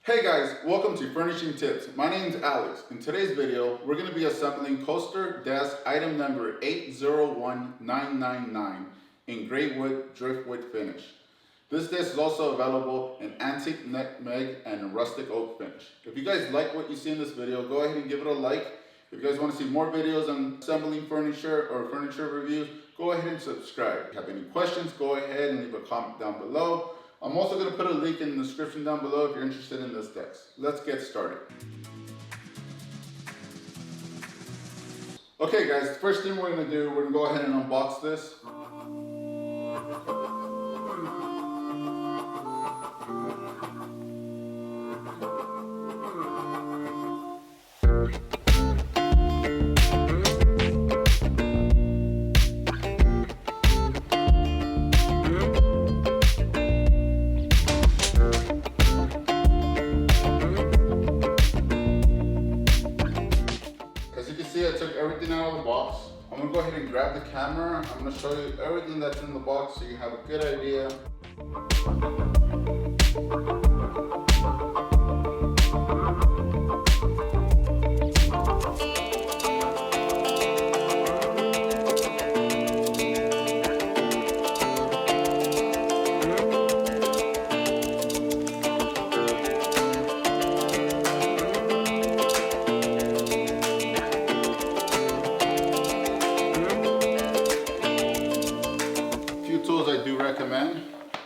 Hey guys, welcome to Furnishing Tips. My name is Alex. In today's video, we're going to be assembling coaster desk item number 801999 in Grey Driftwood finish. This desk is also available in antique nutmeg and rustic oak finish. If you guys like what you see in this video, go ahead and give it a like. If you guys want to see more videos on assembling furniture or furniture reviews, go ahead and subscribe. If you have any questions, go ahead and leave a comment down below. I'm also going to put a link in the description down below if you're interested in this desk. Let's get started. Okay guys, first thing we're going to do, we're going to go ahead and unbox this. I took everything out of the box. I'm gonna go ahead and grab the camera. I'm gonna show you everything that's in the box so you have a good idea.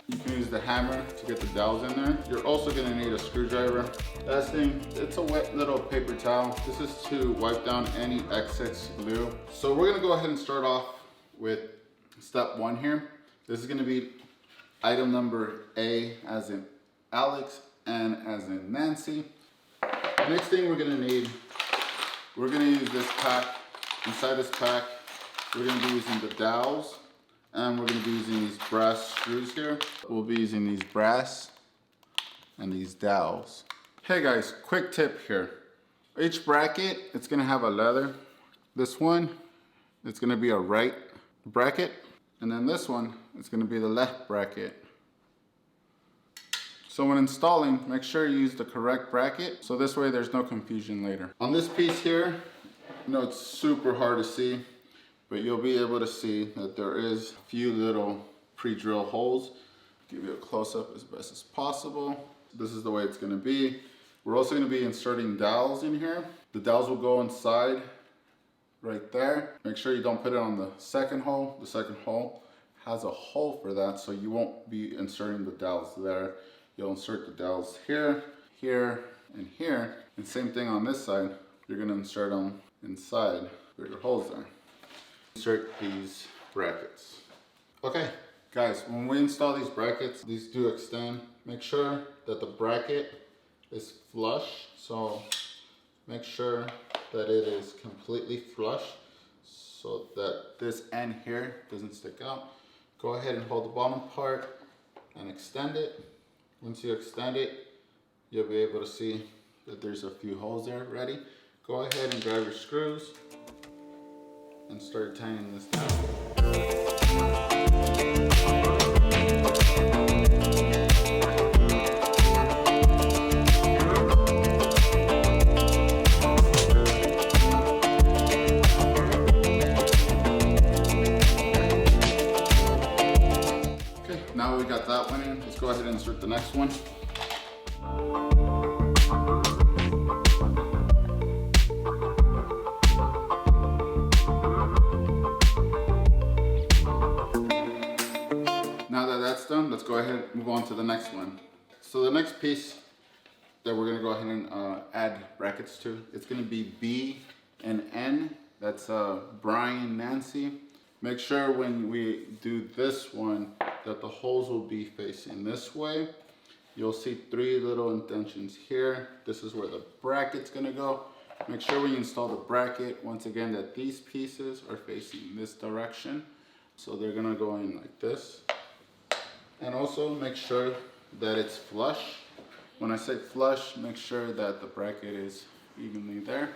You can use the hammer to get the dowels in there. You're also going to need a screwdriver. Last thing, it's a wet little paper towel. This is to wipe down any excess glue. So we're going to go ahead and start off with step one here. This is going to be item number A as in Alex, N as in Nancy. Next thing we're going to need, we're going to use this pack. Inside this pack, we're going to be using the dowels. And we're going to be using these brass screws here. We'll be using these brass and these dowels. Hey guys, quick tip here. Each bracket, it's going to have a leather. This one, it's going to be a right bracket. And then this one, it's going to be the left bracket. So when installing, make sure you use the correct bracket. So this way there's no confusion later. On this piece here, you know it's super hard to see. But you'll be able to see that there is a few little pre-drill holes. Give you a close-up as best as possible. This is the way it's going to be. We're also going to be inserting dowels in here. The dowels will go inside right there. Make sure you don't put it on the second hole. The second hole has a hole for that, so you won't be inserting the dowels there. You'll insert the dowels here, here, and here. And same thing on this side. You're going to insert them inside where your holes are. Insert these brackets. Okay, guys, when we install these brackets, these do extend. Make sure that the bracket is flush. So make sure that it is completely flush so that this end here doesn't stick out. Go ahead and hold the bottom part and extend it. Once you extend it, you'll be able to see that there's a few holes there ready. Go ahead and grab your screws and start tightening this down. Okay, now we got that one in. Let's go ahead and insert the next one. Done, let's go ahead and move on to the next one. So the next piece that we're going to go ahead and add brackets to, it's going to be B and N. That's Brian, Nancy. Make sure when we do this one that the holes will be facing this way. You'll see three little indentions here. This is where the bracket's going to go. Make sure when you install the bracket, once again, that these pieces are facing this direction. So they're going to go in like this. And also make sure that it's flush. When I say flush, make sure that the bracket is evenly there.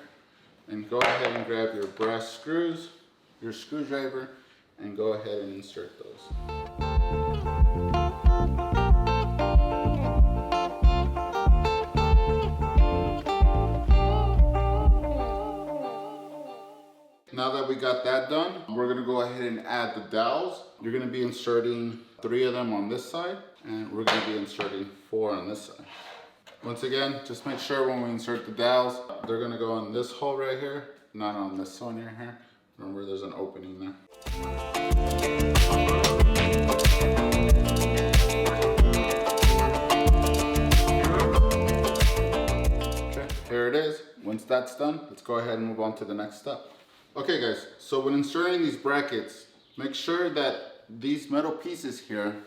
And go ahead and grab your brass screws, your screwdriver, and go ahead and insert those. we got that done, we're gonna go ahead and add the dowels. You're gonna be inserting 3 of them on this side, and we're gonna be inserting 4 on this side. Once again, just make sure when we insert the dowels, they're gonna go in this hole right here, not on this one here. Remember, there's an opening there. Okay, here it is. Once that's done, let's go ahead and move on to the next step. Okay guys, so when inserting these brackets, make sure that these metal pieces here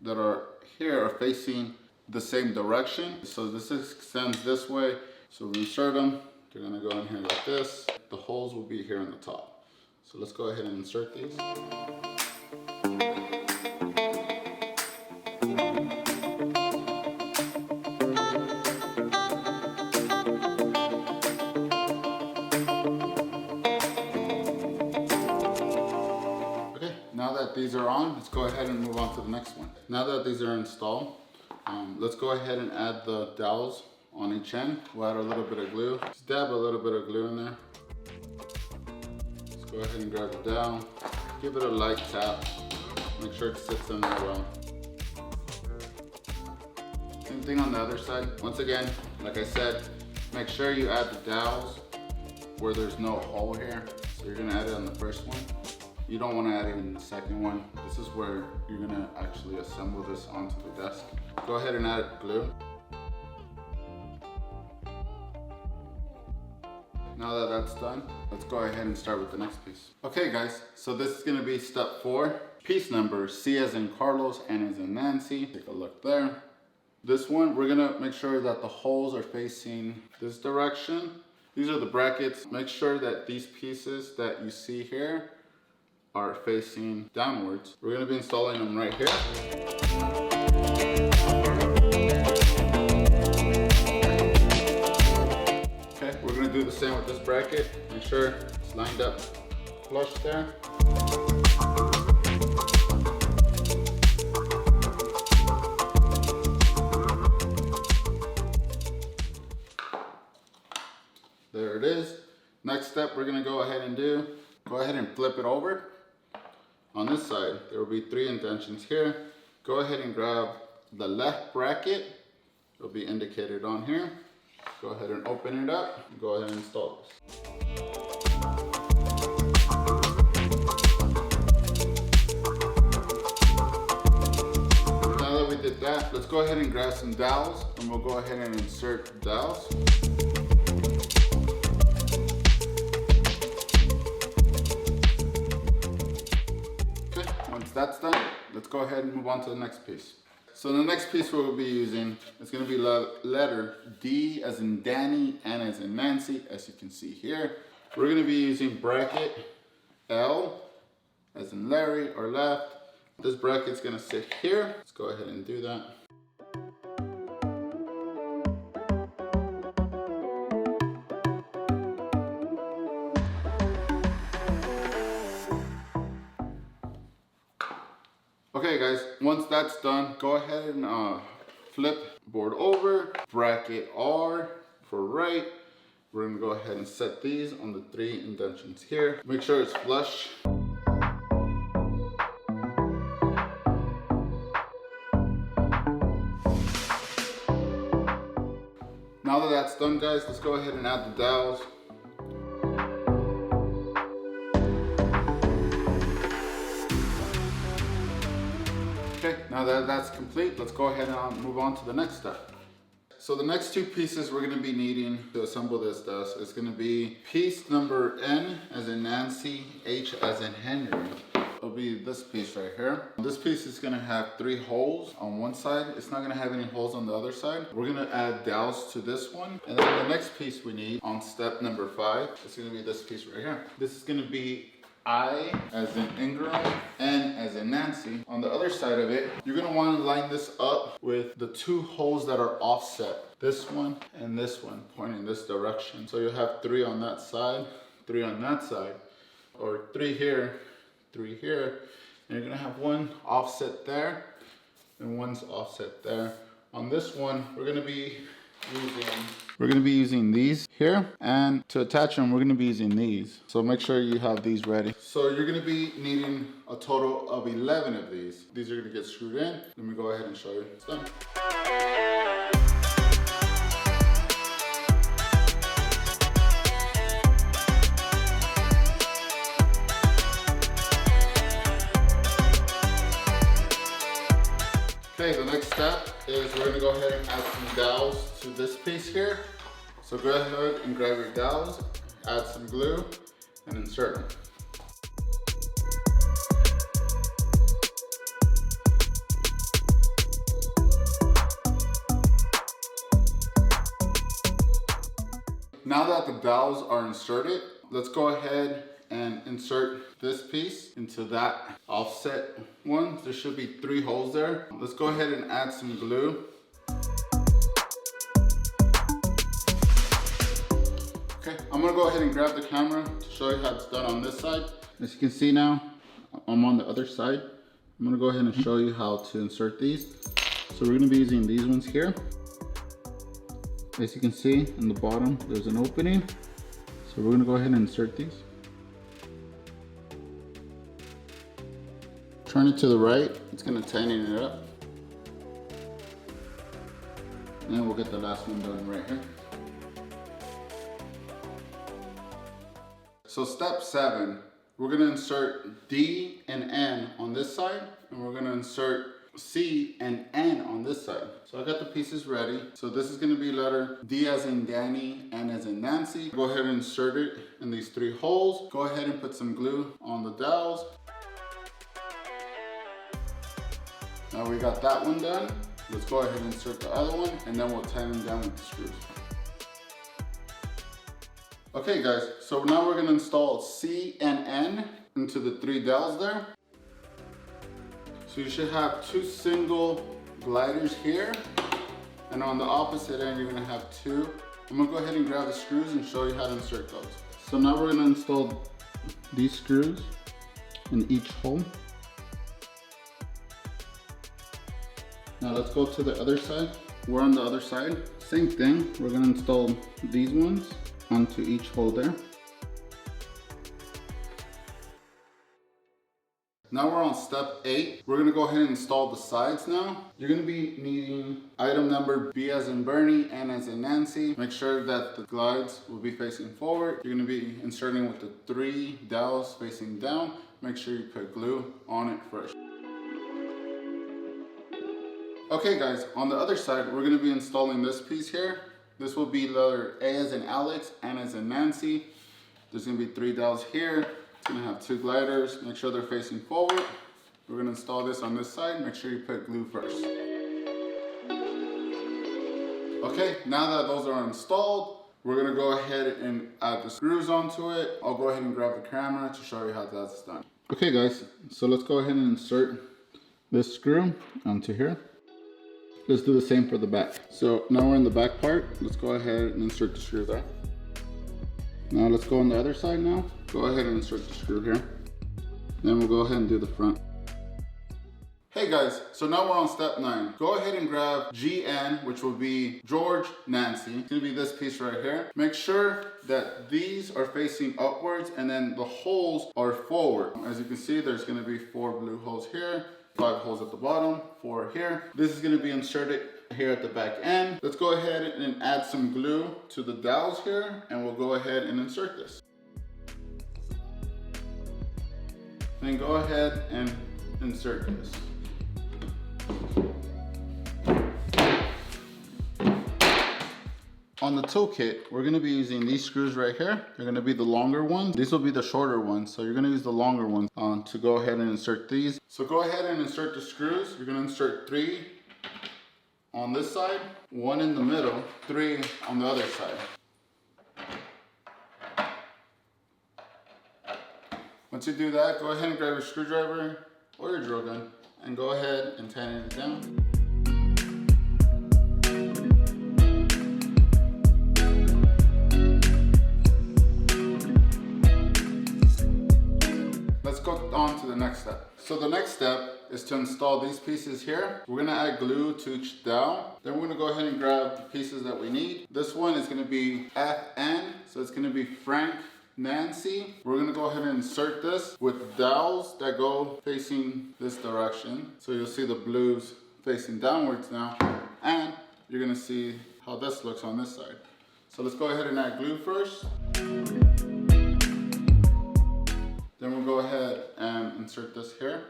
that are here are facing the same direction. So this extends this way. So we insert them, they're gonna go in here like this. The holes will be here on the top. So let's go ahead and insert these. Okay, now that these are on, let's go ahead and move on to the next one. Now that these are installed, let's go ahead and add the dowels on each end. We'll add a little bit of glue. Just dab a little bit of glue in there. Let's go ahead and grab the dowel. Give it a light tap. Make sure it sits in there well. Same thing on the other side. Once again, like I said, make sure you add the dowels where there's no hole here. So you're gonna add it on the first one. You don't want to add it in the second one. This is where you're gonna actually assemble this onto the desk. Go ahead and add glue. Now that that's done, let's go ahead and start with the next piece. Okay guys, so this is gonna be step 4. Piece number C as in Carlos, N as in Nancy. Take a look there. This one, we're gonna make sure that the holes are facing this direction. These are the brackets. Make sure that these pieces that you see here are facing downwards. We're gonna be installing them right here. Okay, we're gonna do the same with this bracket. Make sure it's lined up flush there. There it is. Next step we're gonna go ahead and flip it over. On this side, there will be 3 indentions here. Go ahead and grab the left bracket. It'll be indicated on here. Go ahead and open it up. And go ahead and install this. Now that we did that, let's go ahead and grab some dowels, and we'll go ahead and insert the dowels. Once that's done, let's go ahead and move on to the next piece. So the next piece we'll be using is going to be letter D as in Danny, N as in Nancy, as you can see here. We're going to be using bracket L as in Larry or left. This bracket's going to sit here. Let's go ahead and do that. Okay guys, once that's done, go ahead and flip board over, bracket R for right. We're gonna go ahead and set these on the 3 indentions here. Make sure it's flush. Now that that's done guys, let's go ahead and add the dowels. Okay, now that that's complete, let's go ahead and move on to the next step. So the next 2 pieces we're going to be needing to assemble this desk is going to be piece number N as in Nancy, H as in Henry. It'll be this piece right here. This piece is going to have 3 holes on one side. It's not going to have any holes on the other side. We're going to add dowels to this one. And then the next piece we need on step number 5 is going to be this piece right here. This is going to be I as in Ingram, N as in Nancy. On the other side of it, you're gonna want to line this up with the 2 holes that are offset. This one and this one pointing this direction. So you'll have 3 on that side, 3 on that side, or 3 here, 3 here. And you're gonna have 1 offset there and 1's offset there. On this one, we're gonna be using we're gonna be using these here, and to attach them, we're gonna be using these. So make sure you have these ready. So you're gonna be needing a total of 11 of these. These are gonna get screwed in. Let me go ahead and show you. It's done. Okay, the next step is we're gonna go ahead and add some dowels to this piece here. So go ahead and grab your dowels, add some glue, and insert them. Now that the dowels are inserted, let's go ahead and insert this piece into that offset one. There should be 3 holes there. Let's go ahead and add some glue. Okay, I'm gonna go ahead and grab the camera to show you how it's done on this side. As you can see now, I'm on the other side. I'm gonna go ahead and show you how to insert these. So we're gonna be using these ones here. As you can see in the bottom, there's an opening. So we're gonna go ahead and insert these. Turn it to the right, it's gonna tighten it up. And then we'll get the last one done right here. So step 7, we're gonna insert D and N on this side, and we're gonna insert C and N on this side. So I got the pieces ready. So this is gonna be letter D as in Danny, N as in Nancy. Go ahead and insert it in these 3 holes. Go ahead and put some glue on the dowels. Now we got that one done. Let's go ahead and insert the other one, and then we'll tighten them down with the screws. Okay guys, so now we're gonna install C and N into the 3 dowels there. So you should have 2 single gliders here, and on the opposite end you're gonna have 2. I'm gonna go ahead and grab the screws and show you how to insert those. So now we're gonna install these screws in each hole. Now let's go to the other side. We're on the other side. Same thing, we're gonna install these ones onto each hole there. Now we're on step 8. We're gonna go ahead and install the sides now. You're gonna be needing item number B as in Bernie, N as in Nancy. Make sure that the glides will be facing forward. You're gonna be inserting with the 3 dowels facing down. Make sure you put glue on it first. Okay guys, on the other side, we're gonna be installing this piece here. This will be letter A as in Alex, N as in Nancy. There's gonna be 3 dowels here. It's gonna have 2 gliders. Make sure they're facing forward. We're gonna install this on this side. Make sure you put glue first. Okay, now that those are installed, we're gonna go ahead and add the screws onto it. I'll go ahead and grab the camera to show you how that's done. Okay guys, so let's go ahead and insert this screw onto here. Let's do the same for the back. So now we're in the back part. Let's go ahead and insert the screw there. Now let's go on the other side now. Go ahead and insert the screw here. Then we'll go ahead and do the front. Hey guys, so now we're on step 9. Go ahead and grab GN, which will be George, Nancy. It's gonna be this piece right here. Make sure that these are facing upwards and then the holes are forward. As you can see, there's gonna be 4 blue holes here, 5 holes at the bottom, 4 here. This is gonna be inserted here at the back end. Let's go ahead and add some glue to the dowels here, and we'll go ahead and insert this. Then go ahead and insert this. On the toolkit, we're gonna be using these screws right here. They're gonna be the longer ones. These will be the shorter ones, so you're gonna use the longer ones to go ahead and insert these. So go ahead and insert the screws. You're gonna insert 3 on this side, 1 in the middle, 3 on the other side. Once you do that, go ahead and grab your screwdriver or your drill gun and go ahead and tighten it down. Let's go on to the next step. So the next step is to install these pieces here. We're gonna add glue to each dowel. Then we're gonna go ahead and grab the pieces that we need. This one is gonna be FN, so it's gonna be Frank Nancy. We're gonna go ahead and insert this with dowels that go facing this direction. So you'll see the blues facing downwards now, and you're gonna see how this looks on this side. So let's go ahead and add glue first. Then we'll go ahead and insert this here.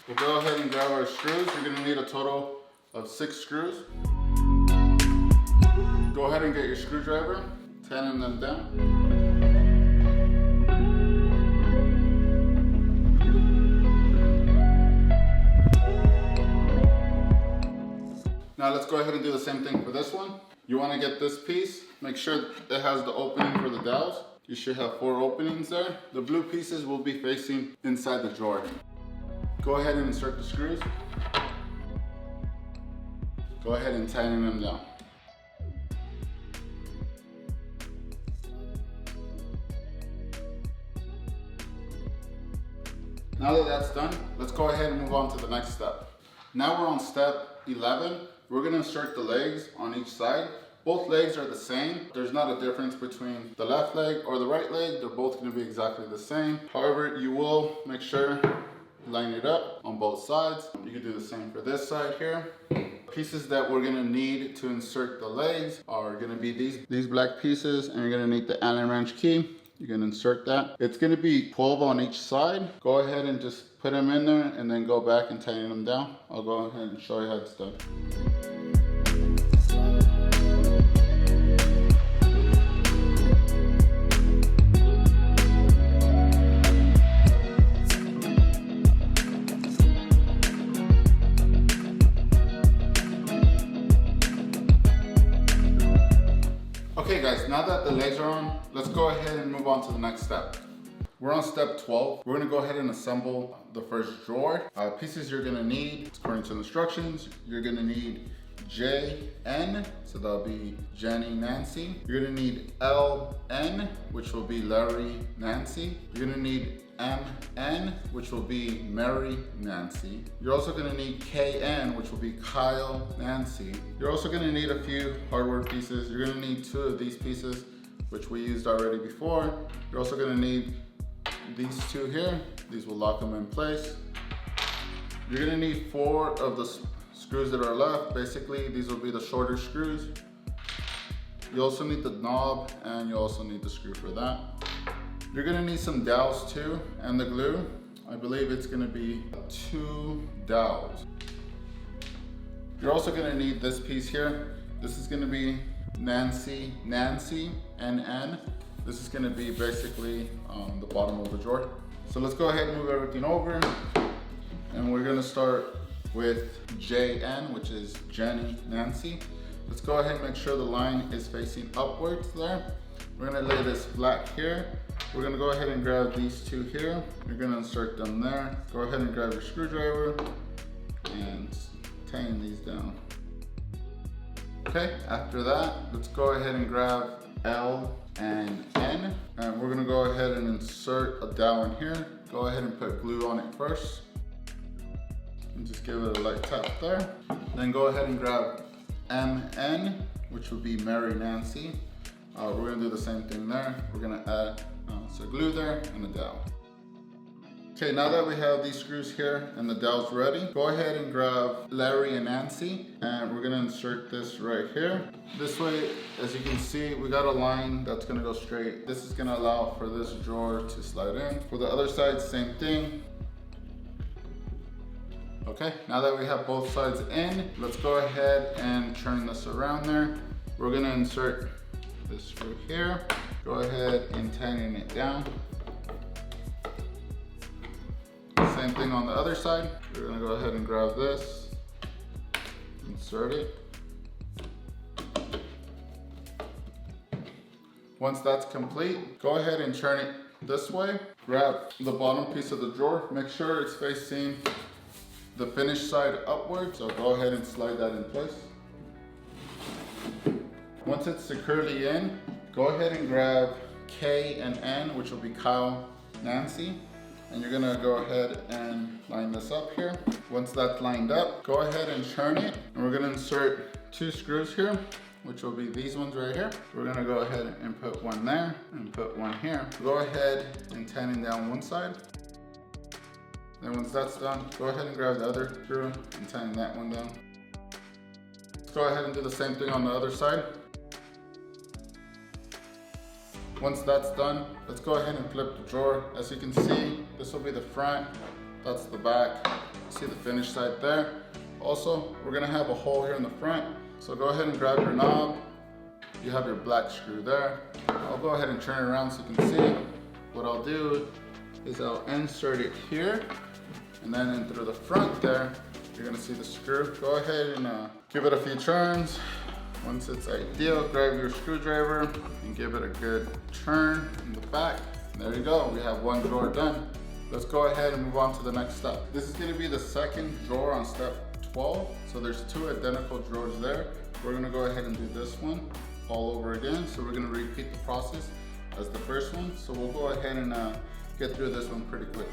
We'll go ahead and grab our screws. You're gonna need a total of 6 screws. Go ahead and get your screwdriver, tighten them down. Now let's go ahead and do the same thing for this one. You wanna get this piece, make sure it has the opening for the dowels. You should have 4 openings there. The blue pieces will be facing inside the drawer. Go ahead and insert the screws. Go ahead and tighten them down. Now that that's done, let's go ahead and move on to the next step. Now we're on step 11. We're gonna insert the legs on each side. Both legs are the same. There's not a difference between the left leg or the right leg. They're both gonna be exactly the same. However, you will make sure you line it up on both sides. You can do the same for this side here. Pieces that we're gonna need to insert the legs are gonna be these black pieces, and you're gonna need the Allen wrench key. You're gonna insert that. It's gonna be 12 on each side. Go ahead and just put them in there and then go back and tighten them down. I'll go ahead and show you how it's done. Okay guys, now that the legs are on, let's go ahead and move on to the next step. We're on step 12. We're gonna go ahead and assemble the first drawer. Pieces you're gonna need, according to the instructions, you're gonna need JN, so that'll be Jenny Nancy. You're gonna need LN, which will be Larry Nancy. You're gonna need MN, which will be Mary Nancy. You're also gonna need KN, which will be Kyle Nancy. You're also gonna need a few hardware pieces. You're gonna need 2 of these pieces, which we used already before. You're also gonna need these 2 here. These will lock them in place. You're gonna need 4 of the screws that are left. Basically, these will be the shorter screws. You also need the knob, and you also need the screw for that. You're gonna need some dowels too, and the glue. I believe it's gonna be 2 dowels. You're also gonna need this piece here. This is gonna be Nancy, NN. This is gonna be basically the bottom of the drawer. So let's go ahead and move everything over. And we're gonna start with JN, which is Jenny Nancy. Let's go ahead and make sure the line is facing upwards there. We're gonna lay this flat here. We're gonna go ahead and grab these 2 here. You're gonna insert them there. Go ahead and grab your screwdriver and tighten these down. Okay, after that, let's go ahead and grab L and N. And we're gonna go ahead and insert a dowel in here. Go ahead and put glue on it first. And just give it a light tap there. Then go ahead and grab MN, which will be Mary Nancy. We're gonna do the same thing there. We're gonna add some glue there and a dowel. Okay, now that we have these screws here and the dowels ready, go ahead and grab Larry and Nancy, and we're gonna insert this right here. This way, as you can see, we got a line that's gonna go straight. This is gonna allow for this drawer to slide in. For the other side, same thing. Okay, now that we have both sides in, let's go ahead and turn this around there. We're gonna insert this screw here. Go ahead and tighten it down. Same thing on the other side. We're gonna go ahead and grab this, insert it. Once that's complete, go ahead and turn it this way. Grab the bottom piece of the drawer. Make sure it's facing the finished side upwards. So go ahead and slide that in place. Once it's securely in, go ahead and grab K and N, which will be Kyle Nancy. and you're gonna go ahead and line this up here. Once that's lined up, go ahead and turn it, and we're gonna insert 2 screws here, which will be these ones right here. We're gonna go ahead and put one there and put one here. Go ahead and tighten down one side. Then once that's done, go ahead and grab the other screw and tighten that one down. Let's go ahead and do the same thing on the other side. Once that's done, let's go ahead and flip the drawer. As you can see, this will be the front, that's the back. See the finished side there. Also, we're gonna have a hole here in the front. So go ahead and grab your knob. You have your black screw there. I'll go ahead and turn it around so you can see. What I'll do is I'll insert it here, and then in through the front there, you're gonna see the screw. Go ahead and give it a few turns. Once it's ideal, grab your screwdriver and give it a good turn in the back. And there you go, we have one drawer done. Let's go ahead and move on to the next step. This is gonna be the second drawer on step 12. So there's 2 identical drawers there. We're gonna go ahead and do this one all over again. So we're gonna repeat the process as the first one. So we'll go ahead and get through this one pretty quickly.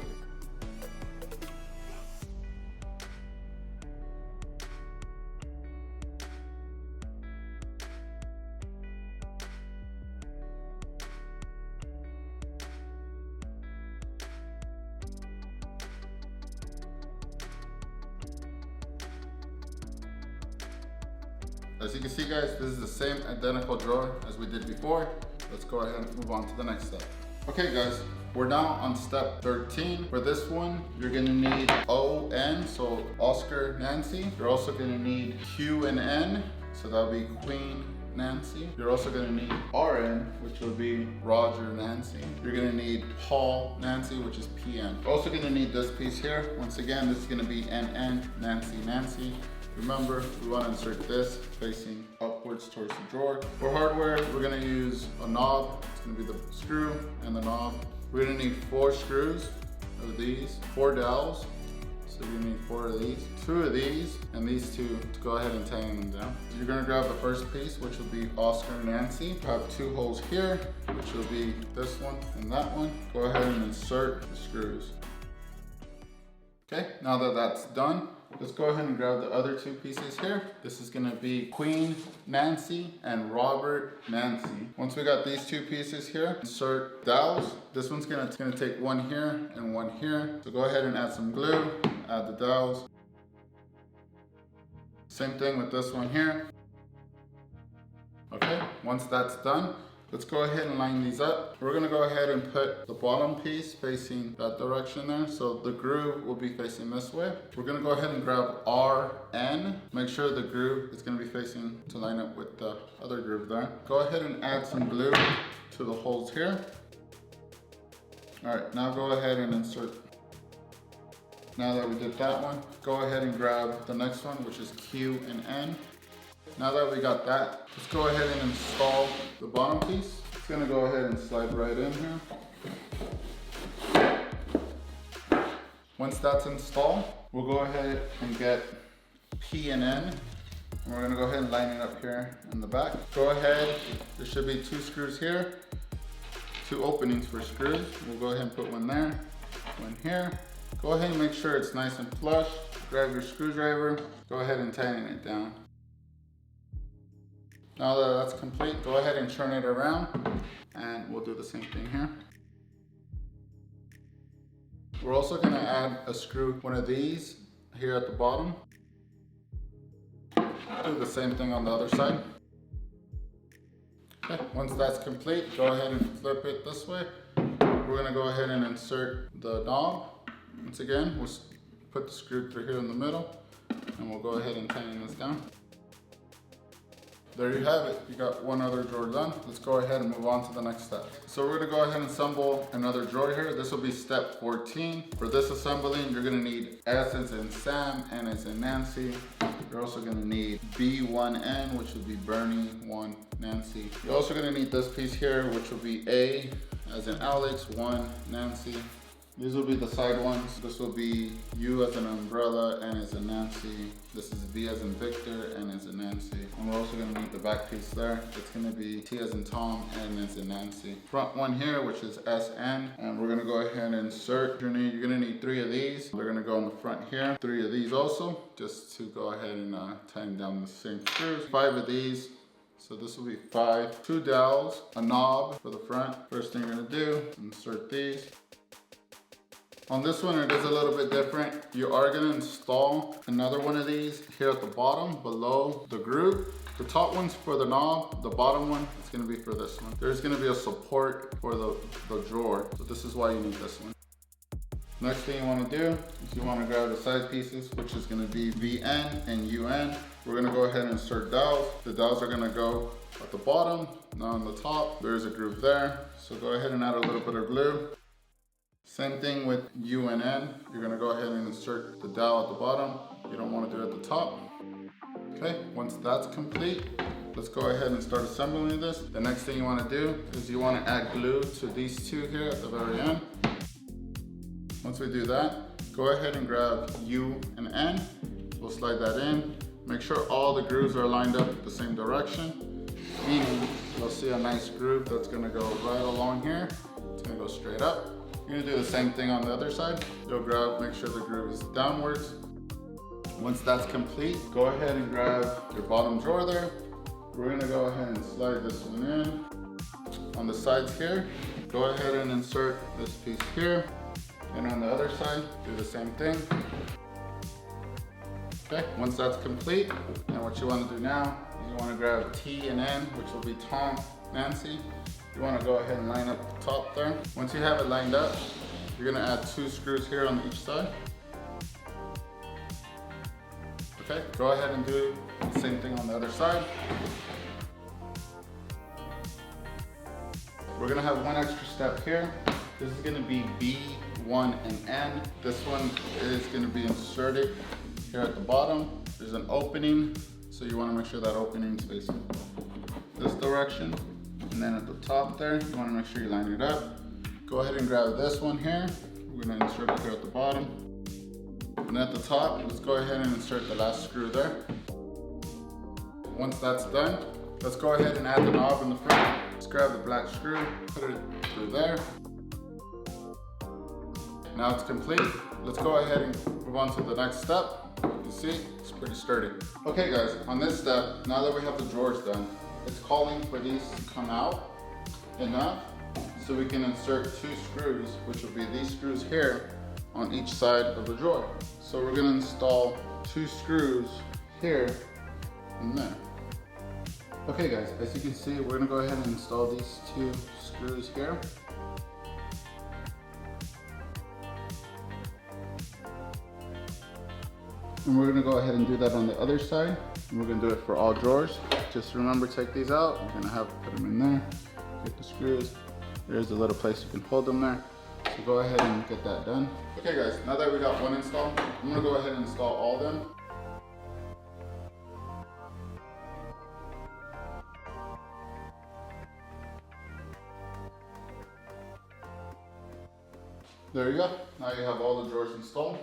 As you can see guys, this is the same identical drawer as we did before. Let's go ahead and move on to the next step. Okay guys, we're now on step 13. For this one, you're gonna need O-N, so Oscar, Nancy. You're also gonna need Q and N, so that'll be Queen, Nancy. You're also gonna need RN, which will be Roger, Nancy. You're gonna need Paul, Nancy, which is PN. You're also gonna need this piece here. Once again, this is gonna be NN, Nancy, Nancy. Remember, we want to insert this facing upwards towards the drawer. For hardware, we're going to use a knob. It's going to be the screw and the knob. We're going to need 4 screws of these, 4 dowels. So you're going to need 4 of these, 2 of these, and these 2 to go ahead and tighten them down. You're going to grab the first piece, which will be Oscar, Nancy. You have 2 holes here, which will be this one and that one. Go ahead and insert the screws. Okay, now that that's done, let's go ahead and grab the other 2 pieces here. This is gonna be Queen Nancy and Robert Nancy. Once we got these 2 pieces here, insert dowels. This one's gonna take one here and one here. So go ahead and add some glue, add the dowels. Same thing with this one here. Okay, once that's done, let's go ahead and line these up. We're gonna go ahead and put the bottom piece facing that direction there. So the groove will be facing this way. We're gonna go ahead and grab RN. Make sure the groove is gonna be facing to line up with the other groove there. Go ahead and add some glue to the holes here. All right, now go ahead and insert. Now that we did that one, go ahead and grab the next one, which is Q and N. Now that we got that, let's go ahead and install the bottom piece. It's gonna go ahead and slide right in here. Once that's installed, we'll go ahead and get P and N. And we're gonna go ahead and line it up here in the back. Go ahead, there should be 2 screws here, 2 openings for screws. We'll go ahead and put one there, one here. Go ahead and make sure it's nice and flush. Grab your screwdriver, go ahead and tighten it down. Now that that's complete, go ahead and turn it around, and we'll do the same thing here. We're also gonna add a screw, one of these here at the bottom. Do the same thing on the other side. Okay, once that's complete, go ahead and flip it this way. We're gonna go ahead and insert the knob. Once again, we'll put the screw through here in the middle, and we'll go ahead and tighten this down. There you have it. You got one other drawer done. Let's go ahead and move on to the next step. So we're gonna go ahead and assemble another drawer here. This will be step 14. For this assembling, you're gonna need S as in Sam, N as in Nancy. You're also gonna need B1N, which will be Bernie, 1 Nancy. You're also gonna need this piece here, which will be A as in Alex, 1 Nancy. These will be the side ones. This will be U as an umbrella, N as in Nancy. This is V as in Victor, N as in Nancy. And we're also gonna need the back piece there. It's gonna be T as in Tom, N as in Nancy. Front one here, which is SN. And we're gonna go ahead and insert. You're gonna need 3 of these. They're gonna go in the front here. 3 of these also, just to go ahead and tighten down the same screws. 5 of these. So this will be 5. 2 dowels, a knob for the front. First thing you're gonna do, insert these. On this one, it is a little bit different. You are gonna install another one of these here at the bottom, below the groove. The top one's for the knob, the bottom one is gonna be for this one. There's gonna be a support for the drawer, so this is why you need this one. Next thing you wanna do is you wanna grab the side pieces, which is gonna be VN and UN. We're gonna go ahead and insert dowels. The dowels are gonna go at the bottom, not on the top. There's a groove there, so go ahead and add a little bit of glue. Same thing with U and N. You're gonna go ahead and insert the dowel at the bottom. You don't wanna do it at the top. Okay, once that's complete, let's go ahead and start assembling this. The next thing you wanna do is you wanna add glue to these two here at the very end. Once we do that, go ahead and grab U and N. We'll slide that in. Make sure all the grooves are lined up the same direction, meaning you'll see a nice groove that's gonna go right along here. It's gonna go straight up. You're gonna do the same thing on the other side. You'll grab, make sure the groove is downwards. Once that's complete, go ahead and grab your bottom drawer there. We're gonna go ahead and slide this one in. On the sides here, go ahead and insert this piece here. And on the other side, do the same thing. Okay, once that's complete, and what you wanna do now is you wanna grab T and N, which will be Tom, Nancy. You wanna go ahead and line up the top there. Once you have it lined up, you're gonna add 2 screws here on each side. Okay, go ahead and do the same thing on the other side. We're gonna have one extra step here. This is gonna be B1 and N. This one is gonna be inserted here at the bottom. There's an opening, so you wanna make sure that opening is facing this direction. And then at the top there, you wanna make sure you line it up. Go ahead and grab this one here. We're gonna insert it here at the bottom. And at the top, let's go ahead and insert the last screw there. Once that's done, let's go ahead and add the knob in the front. Let's grab the black screw, put it through there. Now it's complete. Let's go ahead and move on to the next step. You see, it's pretty sturdy. Okay guys, on this step, now that we have the drawers done, it's calling for these to come out enough so we can insert 2 screws, which will be these screws here on each side of the drawer. So we're gonna install 2 screws here and there. Okay guys, as you can see, we're gonna go ahead and install these 2 screws here. And we're gonna go ahead and do that on the other side. And we're gonna do it for all drawers. Just remember, take these out. You're gonna have to put them in there. Get the screws. There's a little place you can hold them there. So go ahead and get that done. Okay guys, now that we got one installed, I'm gonna go ahead and install all of them. There you go. Now you have all the drawers installed.